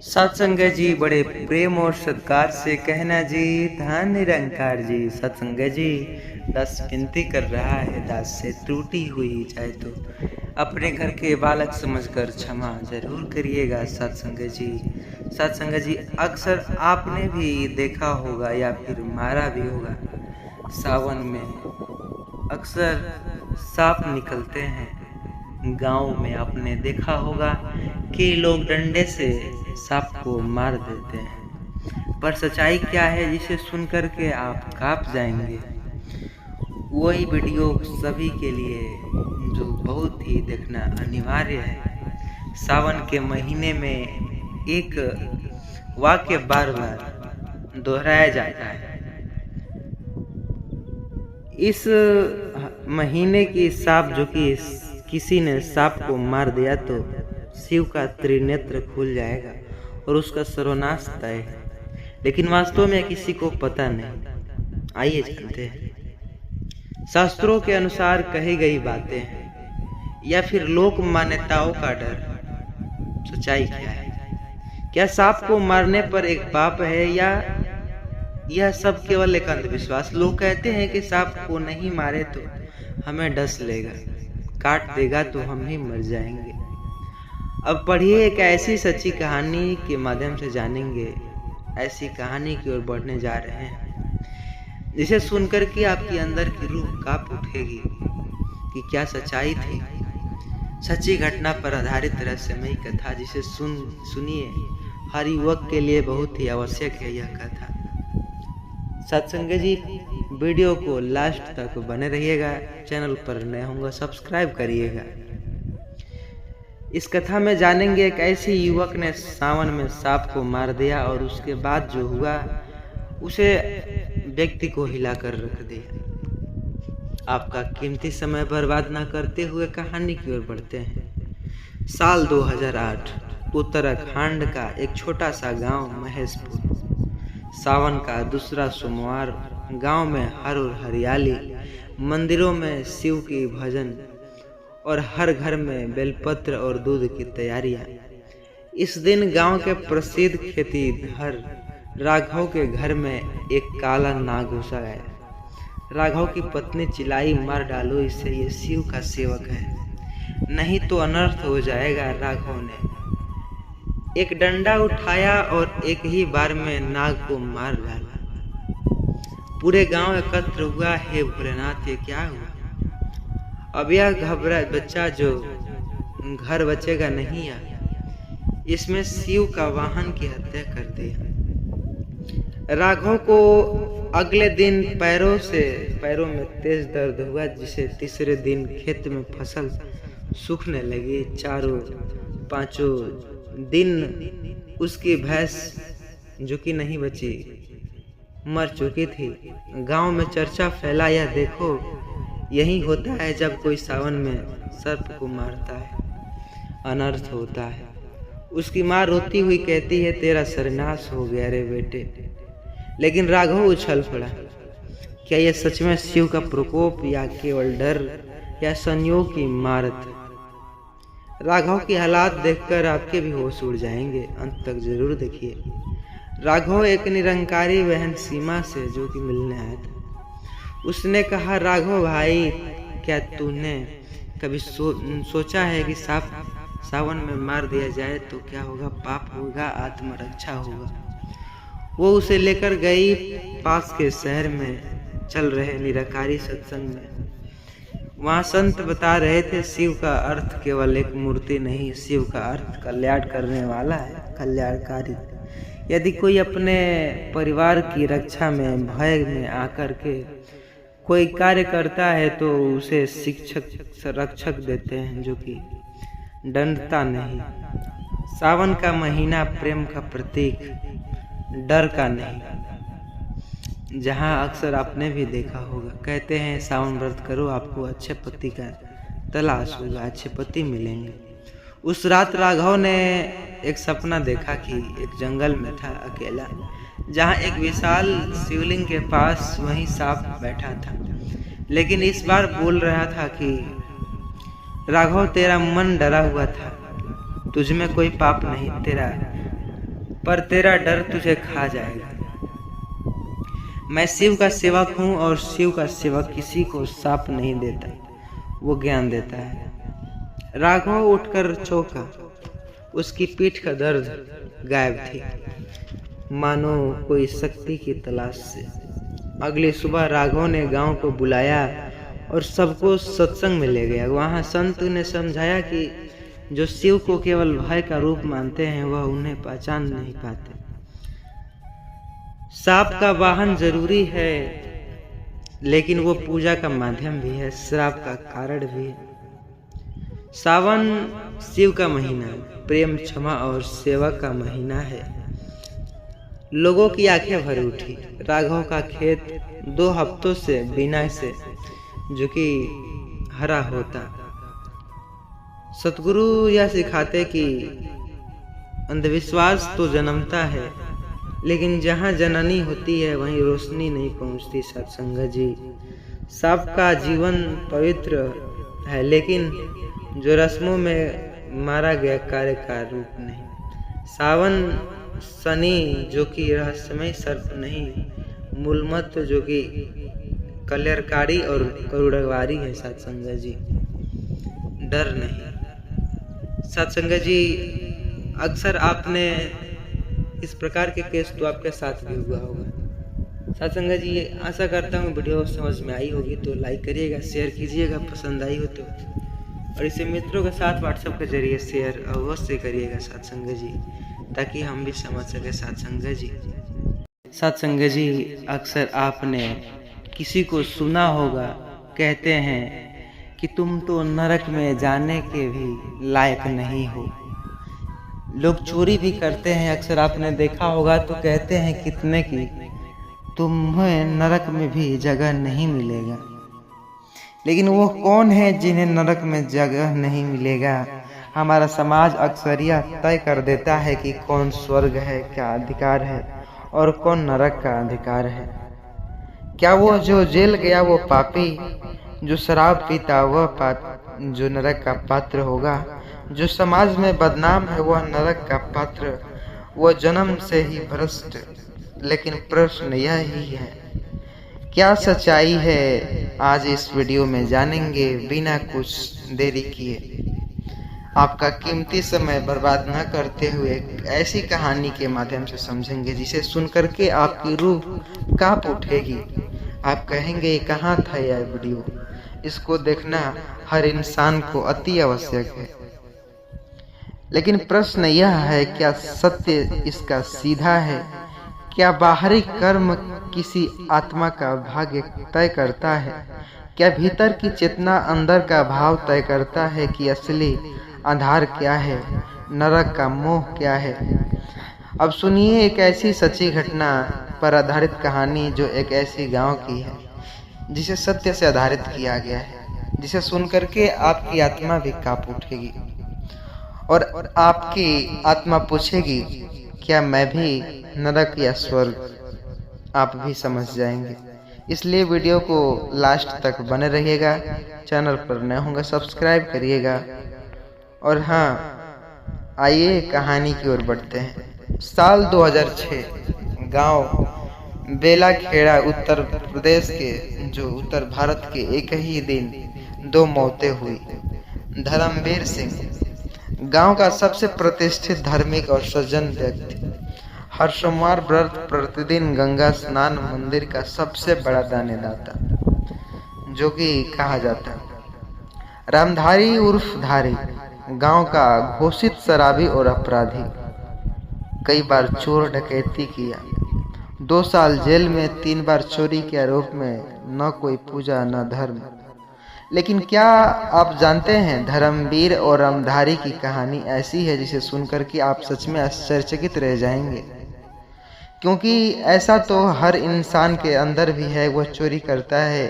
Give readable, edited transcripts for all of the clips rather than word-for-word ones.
सत्संग जी बड़े प्रेम और सत्कार से कहना जी, धन निरंकार जी। सत्संग जी दास विनती कर रहा है, दास से त्रुटि हुई जाए तो अपने घर के बालक समझकर क्षमा जरूर करिएगा। सत्संग जी, सत्संग जी अक्सर आपने भी देखा होगा या फिर मारा भी होगा, सावन में अक्सर सांप निकलते हैं। गांव में आपने देखा होगा कि लोग डंडे से सांप को मार देते हैं, पर सच्चाई क्या है जिसे सुनकर के आप कांप जाएंगे। वही वीडियो सभी के लिए जो बहुत ही देखना अनिवार्य है। सावन के महीने में एक वाक्य बार बार दोहराया जाता है। इस महीने की सांप जो कि किसी ने सांप को मार दिया तो शिव का त्रिनेत्र खुल जाएगा और उसका सर्वनाश तय है, लेकिन वास्तव में किसी को पता नहीं। आइए जानते हैं शास्त्रों के अनुसार कही गई बातें हैं या फिर लोक मान्यताओं का डर। सच्चाई क्या है? क्या सांप को मारने पर एक पाप है या यह सब केवल एक अंधविश्वास? लोग कहते हैं कि सांप को नहीं मारे तो हमें डस लेगा, काट देगा तो हम ही मर जाएंगे। अब पढ़िए एक ऐसी सच्ची कहानी के माध्यम से जानेंगे, ऐसी कहानी की ओर बढ़ने जा रहे हैं जिसे सुनकर के आपके अंदर की रूह कांप उठेगी कि क्या सच्चाई थी। सच्ची घटना पर आधारित रहस्यमयी कथा जिसे सुनिए हर युवक के लिए बहुत ही आवश्यक है यह कथा। सत्संग जी वीडियो को लास्ट तक बने रहिएगा, चैनल पर नए होंगे सब्सक्राइब करिएगा। इस कथा में जानेंगे एक ऐसे युवक ने सावन में सांप को मार दिया और उसके बाद जो हुआ उसे व्यक्ति को हिला कर रख दिया। आपका कीमती समय बर्बाद ना करते हुए कहानी की ओर बढ़ते हैं। साल 2008 उत्तराखंड का एक छोटा सा गांव महेशपुर। सावन का दूसरा सोमवार। गांव में हर और हरियाली, मंदिरों में शिव की भजन और हर घर में बेलपत्र और दूध की तैयारियां। इस दिन गांव के प्रसिद्ध खेतीहर राघव के घर में एक काला नाग घुसा गया। राघव की पत्नी चिल्लाई, मार डालो इसे, ये शिव का सेवक है, नहीं तो अनर्थ हो जाएगा। राघव ने एक डंडा उठाया और एक ही बार में नाग को मार डाला। पूरे गांव एकत्र हुआ, हे भोलेनाथ ये क्या हुआ? अब यह घबरा बच्चा जो घर बचेगा नहीं, इसमें शिव का वाहन की हत्या कर दिया। राघव को अगले दिन पैरों में तेज दर्द हुआ, जिसे तीसरे दिन खेत में फसल सूखने लगी। चारों पांचों दिन उसकी भैंस जो कि नहीं बची, मर चुकी थी। गांव में चर्चा फैला, यह देखो यही होता है जब कोई सावन में सर्प को मारता है, अनर्थ होता है। उसकी माँ रोती हुई कहती है, तेरा सर्वनाश हो गया रे बेटे। लेकिन राघव उछल पड़ा। क्या यह सच में शिव का प्रकोप या केवल डर या संयोग की मारत? राघव की हालात देखकर आपके भी होश उड़ जाएंगे, अंत तक जरूर देखिए। राघव एक निरंकारी बहन सीमा से जो कि मिलने आया था। उसने कहा, राघव भाई क्या तूने कभी सोचा है कि सावन में मार दिया जाए तो क्या होगा? पाप होगा, आत्मरक्षा होगा। वो उसे लेकर गई पास के शहर में चल रहे निराकारी सत्संग में। वहाँ संत बता रहे थे, शिव का अर्थ केवल एक मूर्ति नहीं, शिव का अर्थ कल्याण करने वाला है, कल्याणकारी। यदि कोई अपने परिवार की रक्षा में भय में आकर के कोई कार्य करता है तो उसे शिक्षक रक्षक देते हैं, जो कि दंडता नहीं। सावन का महीना प्रेम का प्रतीक, डर का नहीं। जहां अक्सर आपने भी देखा होगा, कहते हैं सावन व्रत करो आपको अच्छे पति का तलाश होगा, अच्छे पति मिलेंगे। उस रात राघव ने एक सपना देखा कि एक जंगल में था अकेला, जहां एक विशाल शिवलिंग के पास वहीं सांप बैठा था। लेकिन इस बार बोल रहा था कि राघव तेरा मन डरा हुआ था, तुझ में कोई पाप नहीं, तेरा पर तेरा डर तुझे खा जाएगा। मैं शिव का सेवक हूँ और शिव का सेवक किसी को शाप नहीं देता, वो ज्ञान देता है। राघव उठकर चौंका। उसकी पीठ का दर्द गायब थी, मानो कोई शक्ति की तलाश से। अगली सुबह राघव ने गांव को बुलाया और सबको सत्संग में ले गया। वहां संत ने समझाया कि जो शिव को केवल भय का रूप मानते हैं वह उन्हें पहचान नहीं पाते। सांप का वाहन जरूरी है, लेकिन वो पूजा का माध्यम भी है, श्राप का कारण भी है। सावन शिव का महीना, प्रेम, क्षमा और सेवा का महीना है। लोगों की आंखें भर उठी। राघव का खेत 2 हफ्तों से बिना से जो कि हरा होता। सतगुरु यह सिखाते कि अंधविश्वास तो जन्मता है, लेकिन जहाँ जननी होती है वहीं रोशनी नहीं पहुँचती। सत्संग जी, सबका जीवन पवित्र है, लेकिन जो रस्मों में मारा गया कार्य का रूप नहीं। सावन शनि जो कि रहस्यमय सर्प नहीं, मूलमत जो कि कल्याणकारी और करुणवारी है। सत्संग जी, डर नहीं। सत्संग जी, अक्सर आपने इस प्रकार के केस तो आपके साथ भी हुआ होगा। सत्संग जी, आशा करता हूँ वीडियो समझ में आई होगी, तो लाइक करिएगा, शेयर कीजिएगा पसंद आई हो तो, और इसे मित्रों के साथ व्हाट्सएप के जरिए शेयर अवश्य करिएगा सत्संग जी, ताकि हम भी समझ सके। सत्संग जी, अक्सर आपने किसी को सुना होगा, कहते हैं कि तुम तो नरक में जाने के भी लायक नहीं हो। लोग चोरी भी करते हैं, अक्सर आपने देखा होगा, तो कहते हैं कितने की तुम्हें नरक में भी जगह नहीं मिलेगा। लेकिन वो कौन है जिन्हें नरक में जगह नहीं मिलेगा? हमारा समाज अक्सर यह तय कर देता है कि कौन स्वर्ग है क्या अधिकार है और कौन नरक का अधिकार है। क्या वो जो जेल गया वो पापी, जो शराब पीता वह जो नरक का पात्र होगा? जो समाज में बदनाम है वह नरक का पात्र, वो जन्म से ही भ्रष्ट। लेकिन प्रश्न यह ही है, क्या सच्चाई है? आज इस वीडियो में जानेंगे बिना कुछ देरी किए। आपका कीमती समय बर्बाद न करते हुए एक ऐसी कहानी के माध्यम से समझेंगे जिसे सुनकर के आपकी रूह कांप उठेगी। आप कहेंगे ये कहाँ था यह वीडियो, इसको देखना हर इंसान को अति आवश्यक है। लेकिन प्रश्न यह है, क्या सत्य इसका सीधा है? क्या बाहरी कर्म किसी आत्मा का भाग्य तय करता है? क्या भीतर की चेतना अंदर का भाव तय करता है कि असली आधार क्या है, नरक का मोह क्या है? अब सुनिए एक ऐसी सच्ची घटना पर आधारित कहानी जो एक ऐसी गांव की है जिसे सत्य से आधारित किया गया है, जिसे सुनकर के आपकी आत्मा भी कांप उठेगी और आपकी आत्मा पूछेगी, क्या मैं भी नरक या स्वर्ग? आप भी समझ जाएंगे। इसलिए वीडियो को लास्ट तक बने रहिएगा। चैनल पर नए होंगे सब्सक्राइब करिएगा। और हाँ, आइए कहानी की ओर बढ़ते हैं। साल 2006, गांव बेलाखेड़ा उत्तर प्रदेश के जो उत्तर भारत के एक ही दिन 2 मौतें हुई। धर्मवीर सिंह गांव का सबसे प्रतिष्ठित धार्मिक और सज्जन व्यक्ति, हर सोमवार व्रत, प्रतिदिन गंगा स्नान, मंदिर का सबसे बड़ा दानेदाता जो कि कहा जाता है। रामधारी उर्फ धारी गांव का घोषित शराबी और अपराधी, कई बार चोर डकैती किया, 2 साल जेल में, 3 बार चोरी के आरोप में, न कोई पूजा न धर्म। लेकिन क्या आप जानते हैं, धर्मवीर और रामधारी की कहानी ऐसी है जिसे सुनकर के आप सच में आश्चर्यचकित रह जाएंगे, क्योंकि ऐसा तो हर इंसान के अंदर भी है। वह चोरी करता है,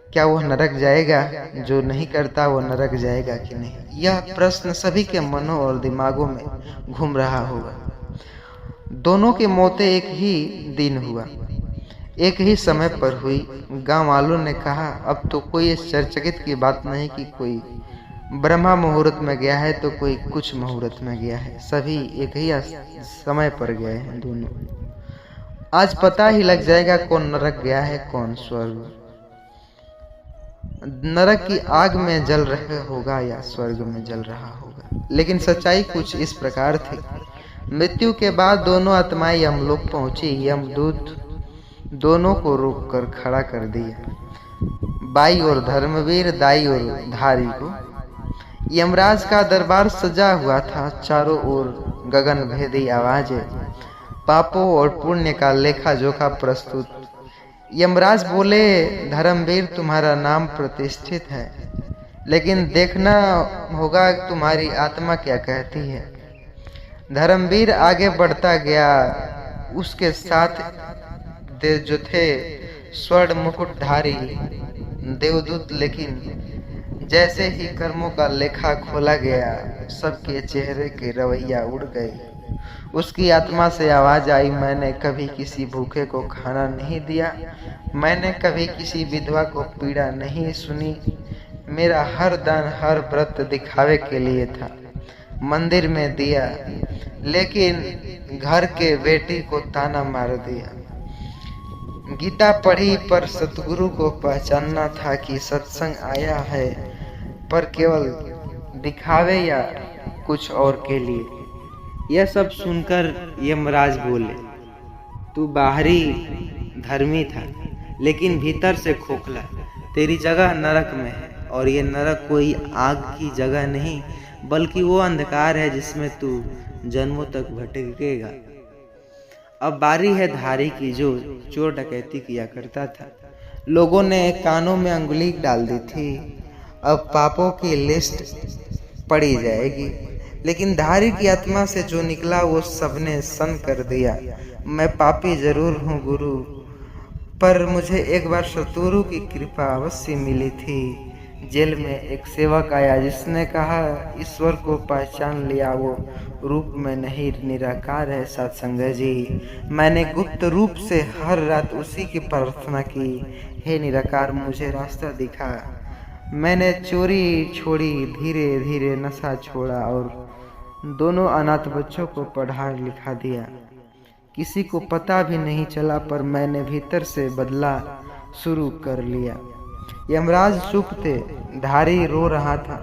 क्या वह नरक जाएगा? जो नहीं करता वो नरक जाएगा कि नहीं? यह प्रश्न सभी के मनों और दिमागों में घूम रहा होगा। दोनों की मौतें एक ही दिन हुआ, एक ही समय पर हुई। गांव वालों ने कहा, अब तो कोई आश्चर्यचकित की बात नहीं कि कोई ब्रह्मा मुहूर्त में गया है तो कोई कुछ मुहूर्त में गया है, सभी एक ही समय पर गए हैं दोनों। आज पता ही लग जाएगा कौन नरक गया है कौन स्वर्ग। नरक की आग में जल रहा होगा या स्वर्ग में जल रहा होगा। लेकिन सच्चाई कुछ इस प्रकार थी। मृत्यु के बाद दोनों आत्माएं यमलोक पहुंची। यमदूत दोनों को रोककर खड़ा कर दिया, बाई और धर्मवीर, दाई और धारी को। यमराज का दरबार सजा हुआ था, चारों ओर गगन भेदी आवाजें, पापों और पुण्य का लेखा जोखा प्रस्तुत। यमराज बोले, धर्मवीर तुम्हारा नाम प्रतिष्ठित है, लेकिन देखना होगा तुम्हारी आत्मा क्या कहती है। धर्मवीर आगे बढ़ता गया, उसके साथ जो थे स्वर्ण मुकुटधारी देवदूत। लेकिन जैसे ही कर्मों का लेखा खोला गया, सबके चेहरे के रवैया उड़ गए। उसकी आत्मा से आवाज आई, मैंने कभी किसी भूखे को खाना नहीं दिया, मैंने कभी किसी विधवा को पीड़ा नहीं सुनी। मेरा हर दान हर व्रत दिखावे के लिए था, मंदिर में दिया, लेकिन घर के बेटी को ताना मार दिया। गीता पढ़ी पर सतगुरु को पहचानना था कि सत्संग आया है पर केवल दिखावे या कुछ और के लिए। यह सब सुनकर यमराज बोले, तू बाहरी धर्मी था लेकिन भीतर से खोखला। तेरी जगह नरक में है, और ये नरक कोई आग की जगह नहीं बल्कि वो अंधकार है जिसमें तू जन्मों तक भटकेगा। अब बारी है धारी की, जो चोर डकैती किया करता था। लोगों ने कानों में अंगुली डाल दी थी, अब पापों की लिस्ट पड़ी जाएगी। लेकिन धारी की आत्मा से जो निकला वो सबने सन कर दिया। मैं पापी जरूर हूँ गुरु, पर मुझे एक बार सतगुरु की कृपा अवश्य मिली थी। जेल में एक सेवक आया जिसने कहा, ईश्वर को पहचान लिया, वो रूप में नहीं निराकार है। सत्संग जी, मैंने गुप्त रूप से हर रात उसी की प्रार्थना की, हे निराकार मुझे रास्ता दिखा। मैंने चोरी छोड़ी, धीरे धीरे नशा छोड़ा और दोनों अनाथ बच्चों को पढ़ा लिखा दिया। किसी को पता भी नहीं चला, पर मैंने भीतर से बदला शुरू कर लिया। यमराज चुप थे, धारी रो रहा था।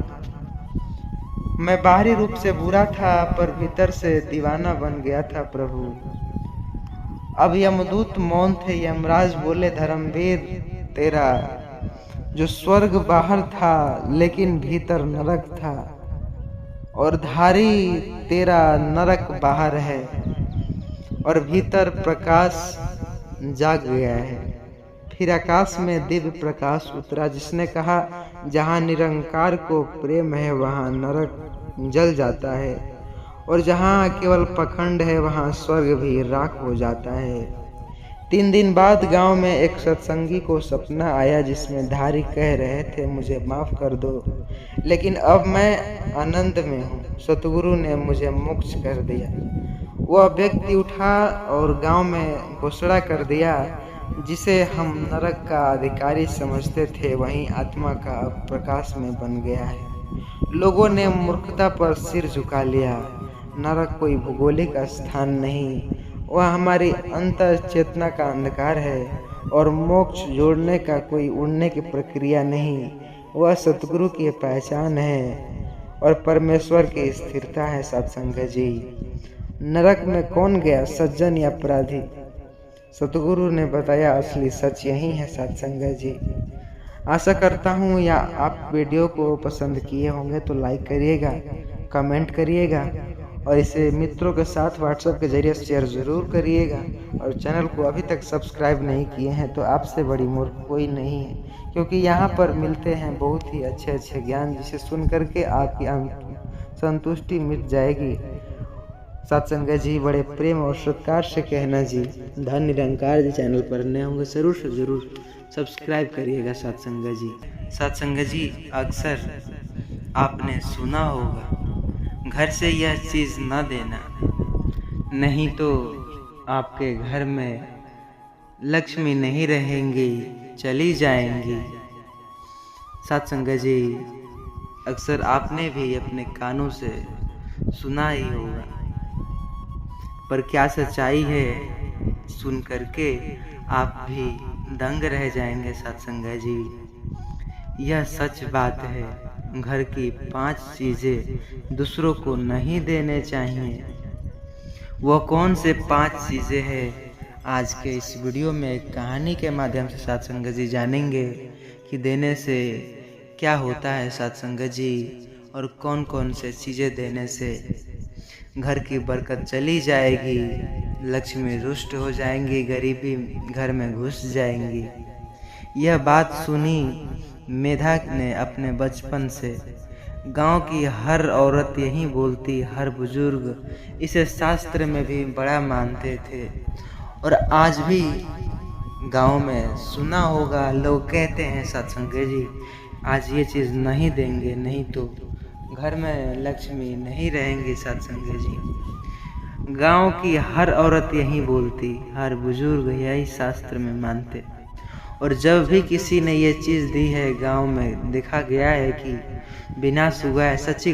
मैं बाहरी रूप से बुरा था पर भीतर से दीवाना बन गया था प्रभु। अब यमदूत मौन थे। यमराज बोले, धर्मवीर तेरा जो स्वर्ग बाहर था लेकिन भीतर नरक था, और धारी तेरा नरक बाहर है और भीतर प्रकाश जाग गया है। फिर आकाश में दिव्य प्रकाश उतरा जिसने कहा, जहाँ निरंकार को प्रेम है वहाँ नरक जल जाता है, और जहाँ केवल पखंड है वहाँ स्वर्ग भी राख हो जाता है। 3 दिन बाद गांव में एक सत्संगी को सपना आया जिसमें धारी कह रहे थे, मुझे माफ कर दो, लेकिन अब मैं आनंद में हूँ, सतगुरु ने मुझे मोक्ष कर दिया। वह व्यक्ति उठा और गांव में घोषणा कर दिया, जिसे हम नरक का अधिकारी समझते थे वहीं आत्मा का प्रकाश में बन गया है। लोगों ने मूर्खता पर सिर झुका लिया। नरक कोई भौगोलिक स्थान नहीं, वह हमारी अंतर चेतना का अंधकार है, और मोक्ष जोड़ने का कोई उड़ने की प्रक्रिया नहीं, वह सतगुरु की पहचान है और परमेश्वर की स्थिरता है। सत्संग जी, नरक में कौन गया, सज्जन या अपराधी? सतगुरु ने बताया, असली सच यही है। सत्संग जी, आशा करता हूँ या आप वीडियो को पसंद किए होंगे तो लाइक करिएगा, कमेंट करिएगा, और इसे मित्रों के साथ व्हाट्सएप के जरिए शेयर ज़रूर करिएगा। और चैनल को अभी तक सब्सक्राइब नहीं किए हैं तो आपसे बड़ी मूर्ख कोई नहीं है, क्योंकि यहाँ पर मिलते हैं बहुत ही अच्छे अच्छे ज्ञान, जिसे सुन करके आपकी संतुष्टि मिट जाएगी। सत्संग जी, बड़े प्रेम और सत्कार से कहना जी, धन निरंकार जी चैनल पर नए होंगे ज़रूर से ज़रूर सब्सक्राइब करिएगा। सत्संग जी, अक्सर आपने सुना होगा, घर से यह चीज़ न देना, नहीं तो आपके घर में लक्ष्मी नहीं रहेंगी, चली जाएंगी। सत्संग जी, अक्सर आपने भी अपने कानों से सुना ही होगा, पर क्या सच्चाई है सुन करके आप भी दंग रह जाएंगे सत्संगा जी। यह सच बात है, घर की 5 चीजें दूसरों को नहीं देने चाहिए। वो कौन से 5 चीजें हैं, आज के इस वीडियो में एक कहानी के माध्यम से सत्संग जी जानेंगे कि देने से क्या होता है सत्संग जी, और कौन कौन से चीज़ें देने से घर की बरकत चली जाएगी, लक्ष्मी रुष्ट हो जाएंगी, गरीबी घर में घुस जाएंगी। यह बात सुनी मेधा ने अपने बचपन से। गांव की हर औरत यही बोलती, हर बुजुर्ग इसे शास्त्र में भी बड़ा मानते थे, और आज भी गांव में सुना होगा, लोग कहते हैं सत्संग जी आज ये चीज़ नहीं देंगे, नहीं तो घर में लक्ष्मी नहीं रहेंगी। सत्संग जी गांव की हर औरत यही बोलती, हर बुजुर्ग यही शास्त्र में मानते, और जब भी किसी ने ये चीज़ दी है गांव में देखा गया है कि बिना सुगाए सच्ची